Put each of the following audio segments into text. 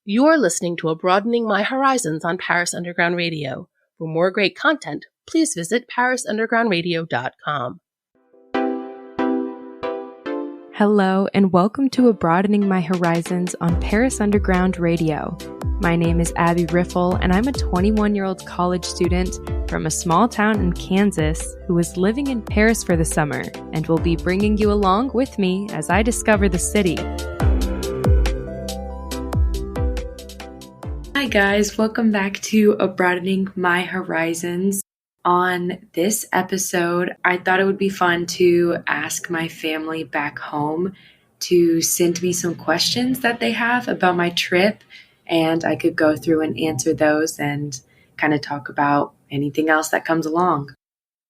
You're listening to Broadening My Horizons on Paris Underground Radio. For more great content, please visit parisundergroundradio.com. Hello, and welcome to Abroadening My Horizons on Paris Underground Radio. My name is Abby Riffel, and I'm a 21-year-old college student from a small town in Kansas who is living in Paris for the summer and will be bringing you along with me as I discover the city. Hi guys, welcome back to Abroadening My Horizons. On this episode, I thought it would be fun to ask my family back home to send me some questions that they have about my trip, and I could go through and answer those and kind of talk about anything else that comes along.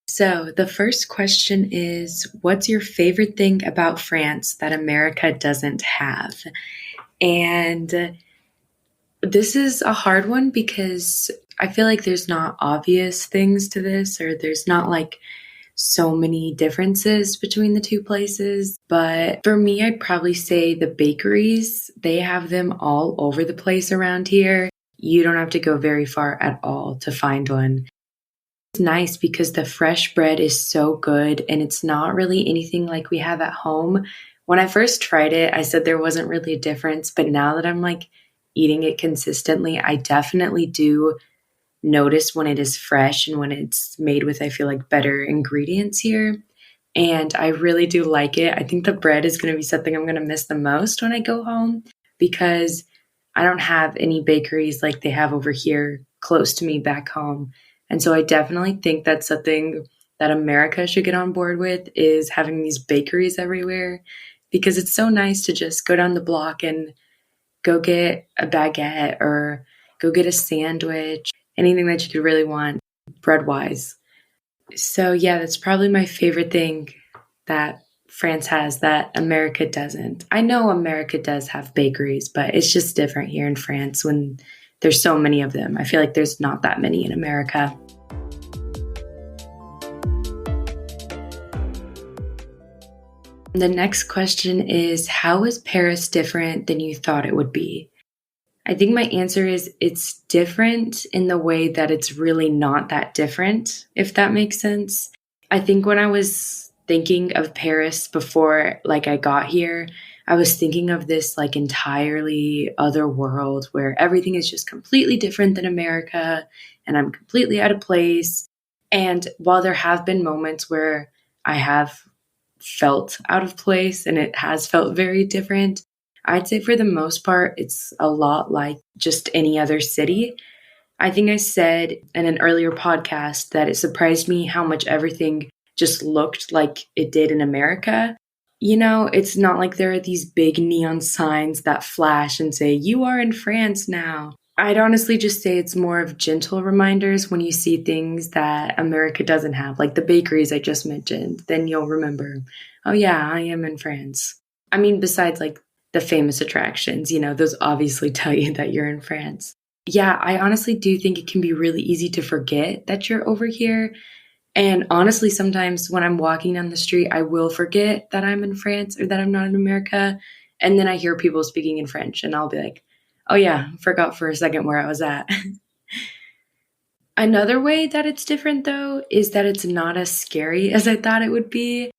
So the first question is, what's your favorite thing about France that America doesn't have? And this is a hard one because I feel like there's not obvious things to this, or there's not like so many differences between the two places. But for me, I'd probably say the bakeries. They have them all over the place around here. You don't have to go very far at all to find one. It's nice because the fresh bread is so good and it's not really anything like we have at home. When I first tried it, I said there wasn't really a difference, but now that I'm like eating it consistently, I definitely do notice when it is fresh and when it's made with, I feel like, better ingredients here. And I really do like it. I think the bread is going to be something I'm going to miss the most when I go home because I don't have any bakeries like they have over here close to me back home. And so I definitely think that's something that America should get on board with, is having these bakeries everywhere, because it's so nice to just go down the block and go get a baguette or go get a sandwich, anything that you could really want bread-wise. So yeah, that's probably my favorite thing that France has that America doesn't. I know America does have bakeries, but it's just different here in France when there's so many of them. I feel like there's not that many in America. The next question is, how is Paris different than you thought it would be? I think my answer is it's different in the way that it's really not that different, if that makes sense. I think when I was thinking of Paris before I got here, I was thinking of this entirely other world where everything is just completely different than America and I'm completely out of place. And while there have been moments where I have felt out of place and it has felt very different, I'd say for the most part, it's a lot like just any other city. I think I said in an earlier podcast that it surprised me how much everything just looked like it did in America. You know, it's not like there are these big neon signs that flash and say, "You are in France now." I'd honestly just say it's more of gentle reminders when you see things that America doesn't have, like the bakeries I just mentioned. Then you'll remember, oh yeah, I am in France. I mean, besides the famous attractions, those obviously tell you that you're in France. Yeah, I honestly do think it can be really easy to forget that you're over here. And honestly, sometimes when I'm walking down the street, I will forget that I'm in France or that I'm not in America. And then I hear people speaking in French and I'll be like, oh yeah, forgot for a second where I was at. Another way that it's different though is that it's not as scary as I thought it would be.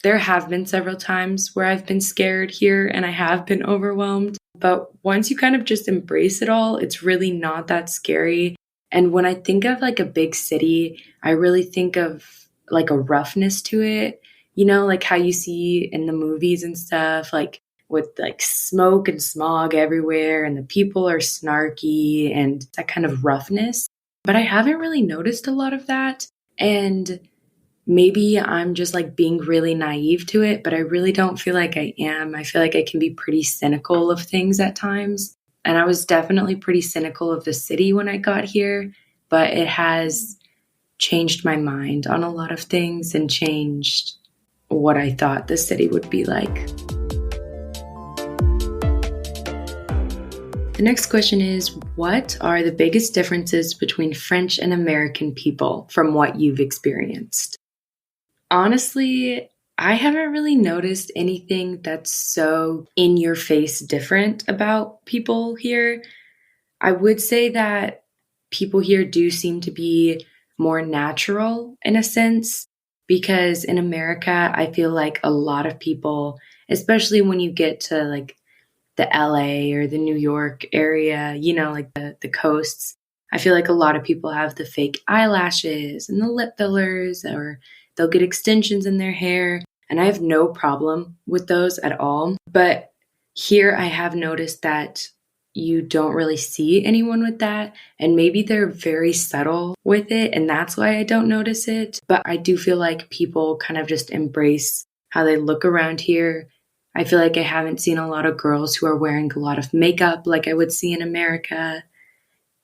There have been several times where I've been scared here and I have been overwhelmed. But once you kind of just embrace it all, it's really not that scary. And when I think of a big city, I really think of a roughness to it. Like how you see in the movies and stuff, with smoke and smog everywhere and the people are snarky and that kind of roughness. But I haven't really noticed a lot of that. And maybe I'm just being really naive to it, but I really don't feel like I am. I feel like I can be pretty cynical of things at times. And I was definitely pretty cynical of the city when I got here, but it has changed my mind on a lot of things and changed what I thought the city would be like. The next question is, what are the biggest differences between French and American people from what you've experienced? Honestly, I haven't really noticed anything that's so in your face different about people here. I would say that people here do seem to be more natural in a sense, because in America, I feel like a lot of people, especially when you get to like the LA or the New York area, like the coasts, I feel like a lot of people have the fake eyelashes and the lip fillers, or they'll get extensions in their hair. And I have no problem with those at all. But here I have noticed that you don't really see anyone with that. And maybe they're very subtle with it. And that's why I don't notice it. But I do feel like people kind of just embrace how they look around here. I feel like I haven't seen a lot of girls who are wearing a lot of makeup like I would see in America.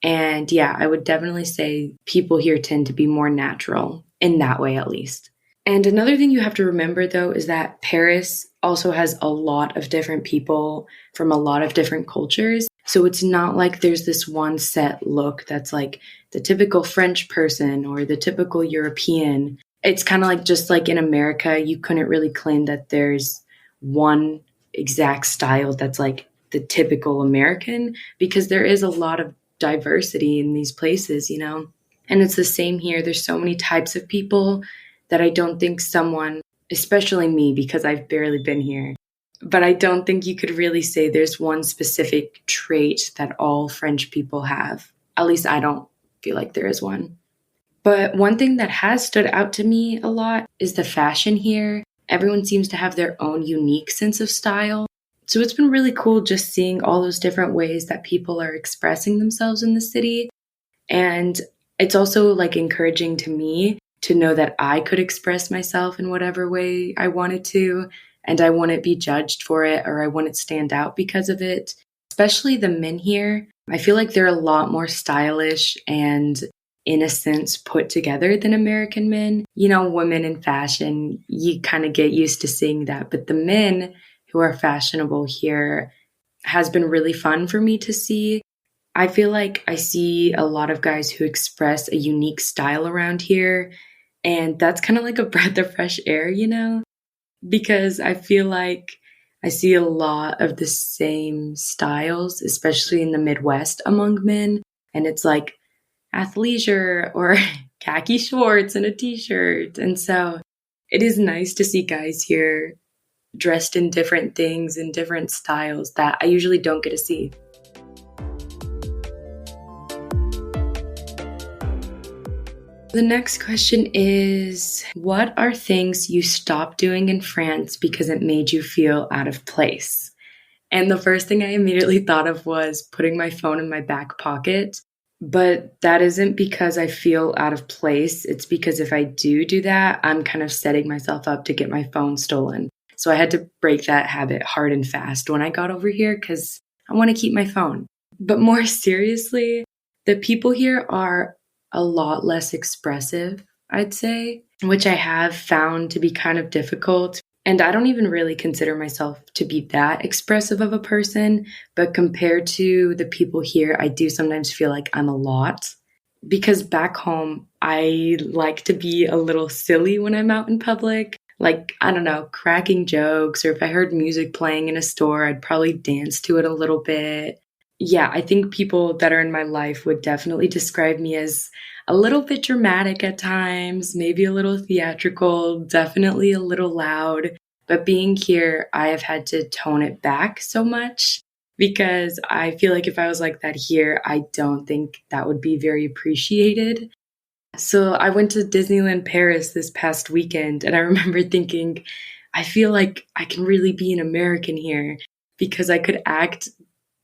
And yeah, I would definitely say people here tend to be more natural in that way, at least. And another thing you have to remember, though, is that Paris also has a lot of different people from a lot of different cultures. So it's not like there's this one set look that's like the typical French person or the typical European. It's kind of like just like in America, you couldn't really claim that there's one exact style that's like the typical American, because there is a lot of diversity in these places, And it's the same here. There's so many types of people that I don't think someone, especially me, because I've barely been here, but I don't think you could really say there's one specific trait that all French people have. At least I don't feel like there is one. But one thing that has stood out to me a lot is the fashion here. Everyone seems to have their own unique sense of style. So it's been really cool just seeing all those different ways that people are expressing themselves in the city. And it's also like encouraging to me to know that I could express myself in whatever way I wanted to, and I wouldn't be judged for it, or I wouldn't stand out because of it. Especially the men here. I feel like they're a lot more stylish and, in a sense, put together than American men. Women in fashion, you kind of get used to seeing that. But the men who are fashionable here has been really fun for me to see. I feel like I see a lot of guys who express a unique style around here. And that's kind of like a breath of fresh air, because I feel like I see a lot of the same styles, especially in the Midwest among men. And it's like athleisure or khaki shorts and a t-shirt. And so it is nice to see guys here dressed in different things and different styles that I usually don't get to see. The next question is, what are things you stopped doing in France because it made you feel out of place? And the first thing I immediately thought of was putting my phone in my back pocket. But that isn't because I feel out of place. It's because if I do that, I'm kind of setting myself up to get my phone stolen. So I had to break that habit hard and fast when I got over here, because I want to keep my phone. But more seriously, the people here are a lot less expressive, I'd say, which I have found to be kind of difficult. And I don't even really consider myself to be that expressive of a person, but compared to the people here, I do sometimes feel like I'm a lot. Because back home, I like to be a little silly when I'm out in public. Like, I don't know, cracking jokes, or if I heard music playing in a store, I'd probably dance to it a little bit. Yeah, I think people that are in my life would definitely describe me as a little bit dramatic at times, maybe a little theatrical, definitely a little loud. But being here, I have had to tone it back so much, because I feel like if I was like that here, I don't think that would be very appreciated. So I went to Disneyland Paris this past weekend, and I remember thinking, I feel like I can really be an American here, because I could act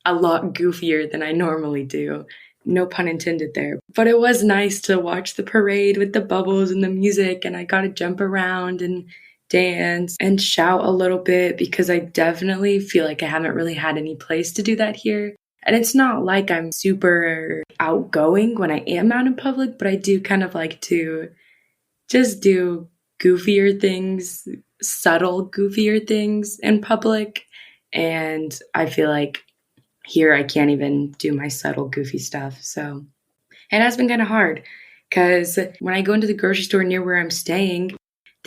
a lot goofier than I normally do. No pun intended there. But it was nice to watch the parade with the bubbles and the music, and I got to jump around and dance and shout a little bit, because I definitely feel like I haven't really had any place to do that here. And it's not like I'm super outgoing when I am out in public, but I do kind of like to just do goofier things, subtle goofier things in public. And I feel like here I can't even do my subtle goofy stuff. So it has been kind of hard, because when I go into the grocery store near where I'm staying,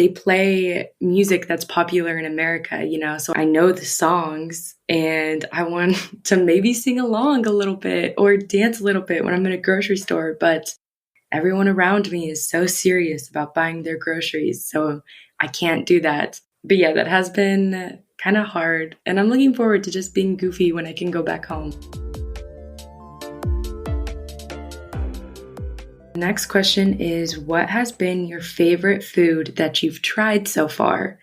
they play music that's popular in America, so I know the songs and I want to maybe sing along a little bit or dance a little bit when I'm in a grocery store. But everyone around me is so serious about buying their groceries, so I can't do that. But yeah, that has been kind of hard, and I'm looking forward to just being goofy when I can go back home. The next question is, what has been your favorite food that you've tried so far?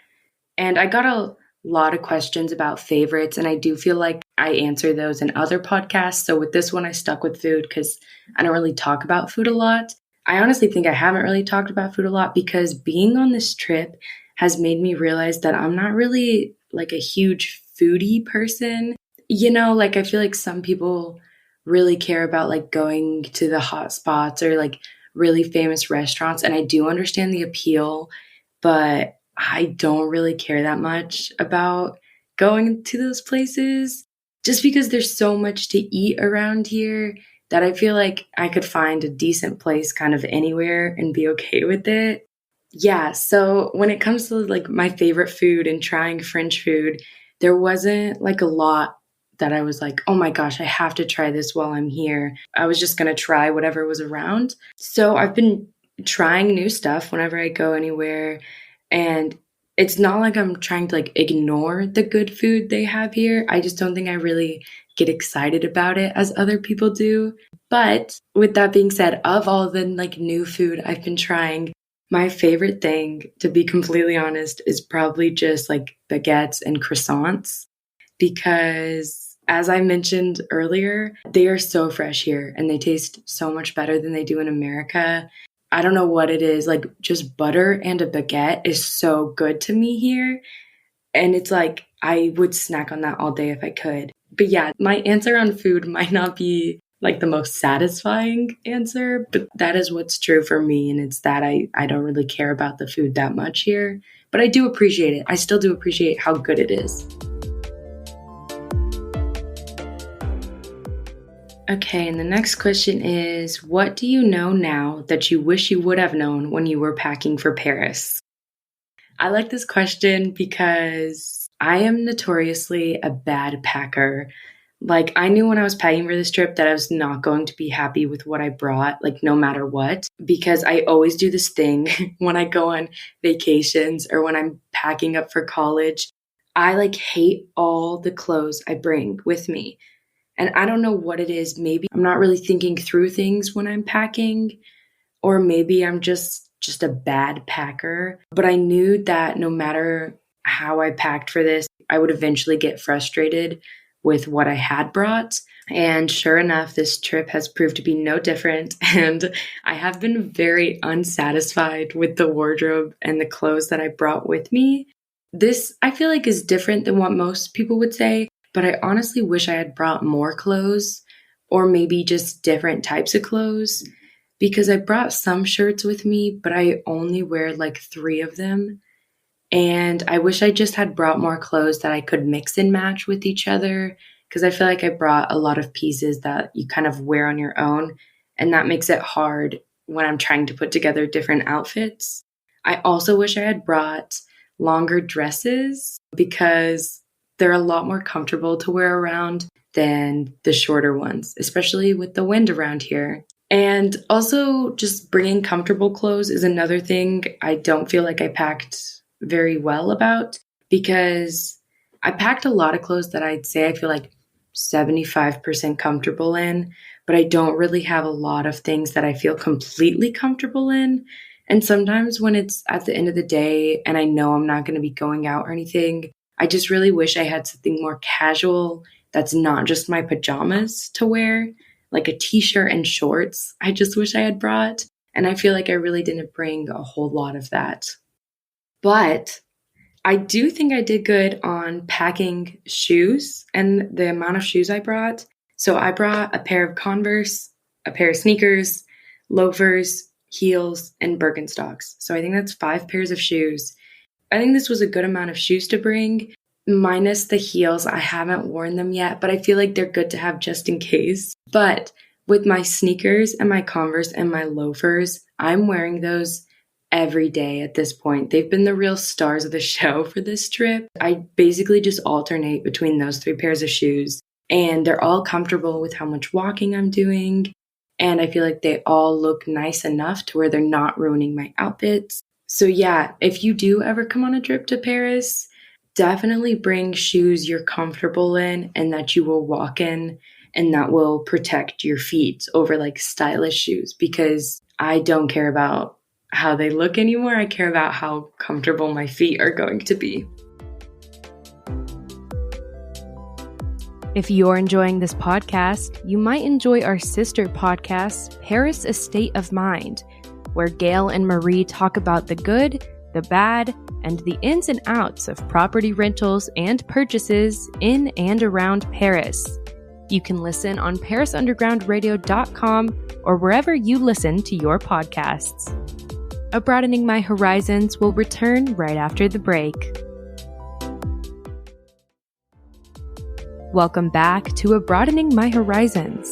And I got a lot of questions about favorites, and I do feel like I answer those in other podcasts. So with this one, I stuck with food because I don't really talk about food a lot. I honestly think I haven't really talked about food a lot because being on this trip has made me realize that I'm not really like a huge foodie person. I feel like some people really care about like going to the hot spots or like really famous restaurants. And I do understand the appeal, but I don't really care that much about going to those places just because there's so much to eat around here that I feel like I could find a decent place kind of anywhere and be okay with it. Yeah, so when it comes to like my favorite food and trying French food, there wasn't like a lot that I was like, oh my gosh, I have to try this while I'm here. I was just going to try whatever was around. So I've been trying new stuff whenever I go anywhere. And it's not like I'm trying to like ignore the good food they have here. I just don't think I really get excited about it as other people do. But with that being said, of all the like new food I've been trying, my favorite thing, to be completely honest, is probably just like baguettes and croissants because, as I mentioned earlier, they are so fresh here and they taste so much better than they do in America. I don't know what it is, like just butter and a baguette is so good to me here. And it's like I would snack on that all day if I could. But yeah, my answer on food might not be like the most satisfying answer, but that is what's true for me. And it's that I don't really care about the food that much here, but I do appreciate it. I still do appreciate how good it is. Okay, and the next question is, what do you know now that you wish you would have known when you were packing for Paris? I like this question because I am notoriously a bad packer. Like, I knew when I was packing for this trip that I was not going to be happy with what I brought, like, no matter what, because I always do this thing when I go on vacations or when I'm packing up for college. I, like, hate all the clothes I bring with me. And I don't know what it is. Maybe I'm not really thinking through things when I'm packing, or maybe I'm just a bad packer. But I knew that no matter how I packed for this, I would eventually get frustrated with what I had brought. And sure enough, this trip has proved to be no different. And I have been very unsatisfied with the wardrobe and the clothes that I brought with me. This, I feel like, is different than what most people would say, but I honestly wish I had brought more clothes or maybe just different types of clothes because I brought some shirts with me, but I only wear like 3 of them. And I wish I just had brought more clothes that I could mix and match with each other because I feel like I brought a lot of pieces that you kind of wear on your own. And that makes it hard when I'm trying to put together different outfits. I also wish I had brought longer dresses because they're a lot more comfortable to wear around than the shorter ones, especially with the wind around here. And also just bringing comfortable clothes is another thing I don't feel like I packed very well about because I packed a lot of clothes that I'd say I feel like 75% comfortable in, but I don't really have a lot of things that I feel completely comfortable in. And sometimes when it's at the end of the day and I know I'm not going to be going out or anything, I just really wish I had something more casual that's not just my pajamas to wear, like a t-shirt and shorts. I just wish I had brought. And I feel like I really didn't bring a whole lot of that. But I do think I did good on packing shoes and the amount of shoes I brought. So I brought a pair of Converse, a pair of sneakers, loafers, heels, and Birkenstocks. So I think that's 5 pairs of shoes. I think this was a good amount of shoes to bring, minus the heels. I haven't worn them yet, but I feel like they're good to have just in case. But with my sneakers and my Converse and my loafers, I'm wearing those every day at this point. They've been the real stars of the show for this trip. I basically just alternate between those 3 pairs of shoes, and they're all comfortable with how much walking I'm doing. And I feel like they all look nice enough to where they're not ruining my outfits. So yeah, if you do ever come on a trip to Paris, definitely bring shoes you're comfortable in and that you will walk in and that will protect your feet over like stylish shoes, because I don't care about how they look anymore. I care about how comfortable my feet are going to be. If you're enjoying this podcast, you might enjoy our sister podcast, Paris: A State of Mind, where Gail and Marie talk about the good, the bad, and the ins and outs of property rentals and purchases in and around Paris. You can listen on parisundergroundradio.com or wherever you listen to your podcasts. Abroadening My Horizons will return right after the break. Welcome back to Abroadening My Horizons.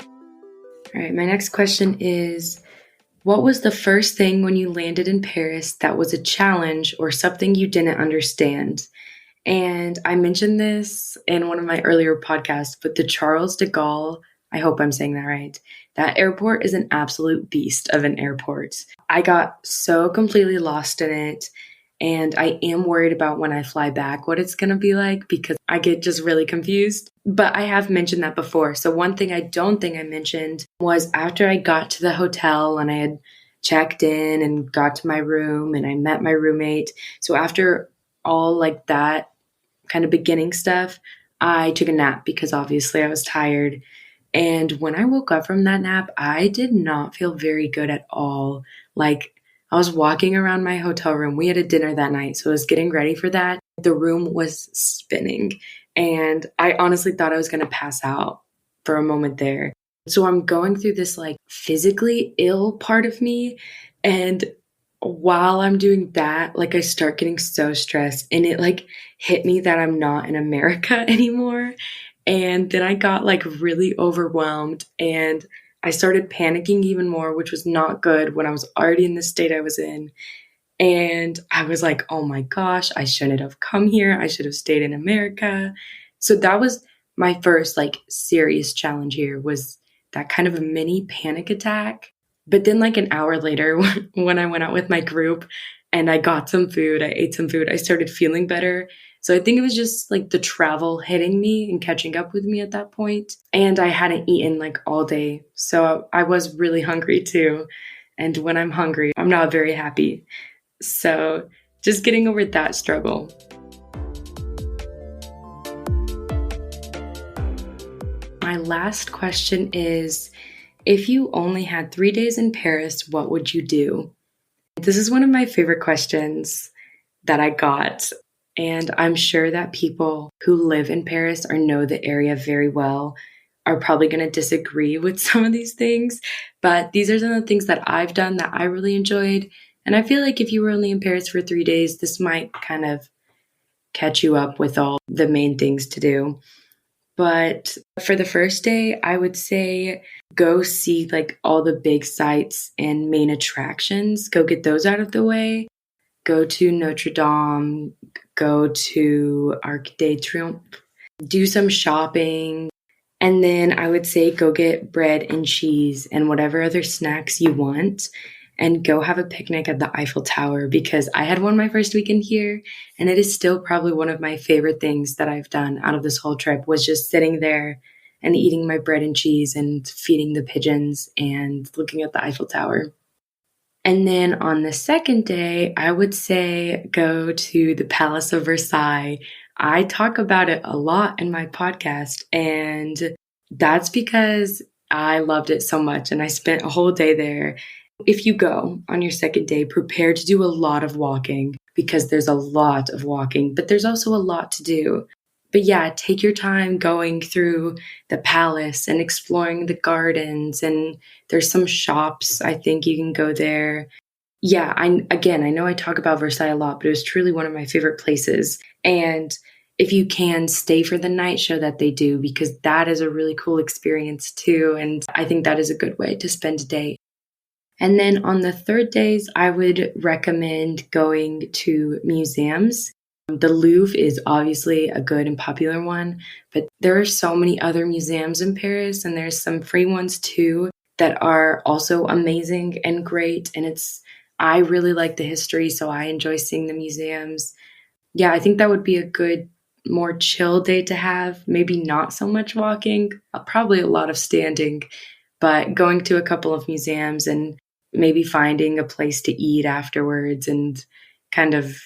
All right, my next question is, what was the first thing when you landed in Paris that was a challenge or something you didn't understand? And I mentioned this in one of my earlier podcasts, but the Charles de Gaulle, I hope I'm saying that right, that airport is an absolute beast of an airport. I got so completely lost in it. And I am worried about when I fly back what it's going to be like, because I get just really confused. But I have mentioned that before. So one thing I don't think I mentioned was after I got to the hotel and I had checked in and got to my room and I met my roommate. So after all like that kind of beginning stuff, I took a nap because obviously I was tired. And when I woke up from that nap, I did not feel very good at all. Like, I was walking around my hotel room. We had a dinner that night, so I was getting ready for that. The room was spinning, and I honestly thought I was going to pass out for a moment there. So I'm going through this like physically ill part of me, and while I'm doing that, like I start getting so stressed, and it like hit me that I'm not in America anymore. And then I got like really overwhelmed, and I started panicking even more, which was not good when I was already in the state I was in. And I was like, oh my gosh, I shouldn't have come here. I should have stayed in America. So that was my first like serious challenge here, was that kind of a mini panic attack. But then like an hour later, when I went out with my group and I got some food, I ate some food, I started feeling better. So I think it was just like the travel hitting me and catching up with me at that point. And I hadn't eaten like all day. So I was really hungry too. And when I'm hungry, I'm not very happy. So just getting over that struggle. My last question is, if you only had 3 days in Paris, what would you do? This is one of my favorite questions that I got. And I'm sure that people who live in Paris or know the area very well are probably going to disagree with some of these things. But these are some of the things that I've done that I really enjoyed. And I feel like if you were only in Paris for 3 days, this might kind of catch you up with all the main things to do. But for the first day, I would say go see like all the big sites and main attractions. Go get those out of the way. Go to Notre Dame, go to Arc de Triomphe, do some shopping, and then I would say go get bread and cheese and whatever other snacks you want, and go have a picnic at the Eiffel Tower, because I had one my first weekend here, and it is still probably one of my favorite things that I've done out of this whole trip, was just sitting there and eating my bread and cheese and feeding the pigeons and looking at the Eiffel Tower. And then on the second day, I would say go to the Palace of Versailles. I talk about it a lot in my podcast, and that's because I loved it so much and I spent a whole day there. If you go on your second day, prepare to do a lot of walking, because there's a lot of walking, but there's also a lot to do. But yeah, take your time going through the palace and exploring the gardens, and there's some shops. I think you can go there. Yeah, I know I talk about Versailles a lot, but it was truly one of my favorite places. And if you can, stay for the night show that they do, because that is a really cool experience too. And I think that is a good way to spend a day. And then on the third days, I would recommend going to museums. The Louvre is obviously a good and popular one, but there are so many other museums in Paris, and there's some free ones too that are also amazing and great. And I really like the history, so I enjoy seeing the museums. Yeah, I think that would be a good, more chill day to have. Maybe not so much walking, probably a lot of standing, but going to a couple of museums and maybe finding a place to eat afterwards and kind of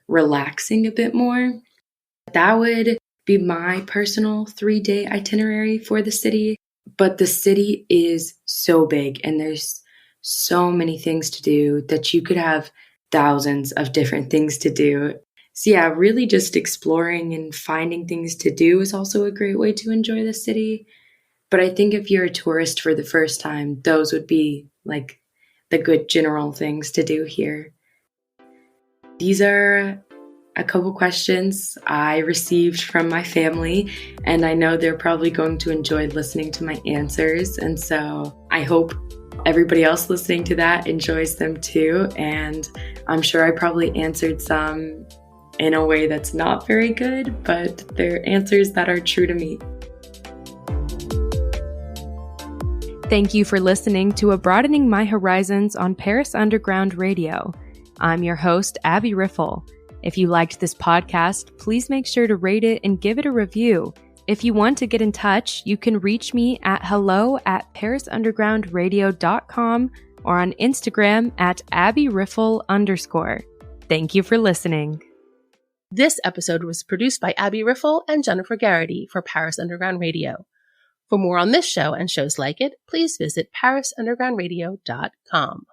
relaxing a bit more. That would be my personal 3-day itinerary for the city. But the city is so big and there's so many things to do that you could have thousands of different things to do. So yeah, really just exploring and finding things to do is also a great way to enjoy the city. But I think if you're a tourist for the first time, those would be like the good general things to do here. These are a couple questions I received from my family, and I know they're probably going to enjoy listening to my answers. And so I hope everybody else listening to that enjoys them too. And I'm sure I probably answered some in a way that's not very good, but they're answers that are true to me. Thank you for listening to Abroadening My Horizons on Paris Underground Radio. I'm your host, Abby Riffel. If you liked this podcast, please make sure to rate it and give it a review. If you want to get in touch, you can reach me at hello@parisundergroundradio.com or on Instagram at abbyriffel_. Thank you for listening. This episode was produced by Abby Riffel and Jennifer Garrity for Paris Underground Radio. For more on this show and shows like it, please visit parisundergroundradio.com.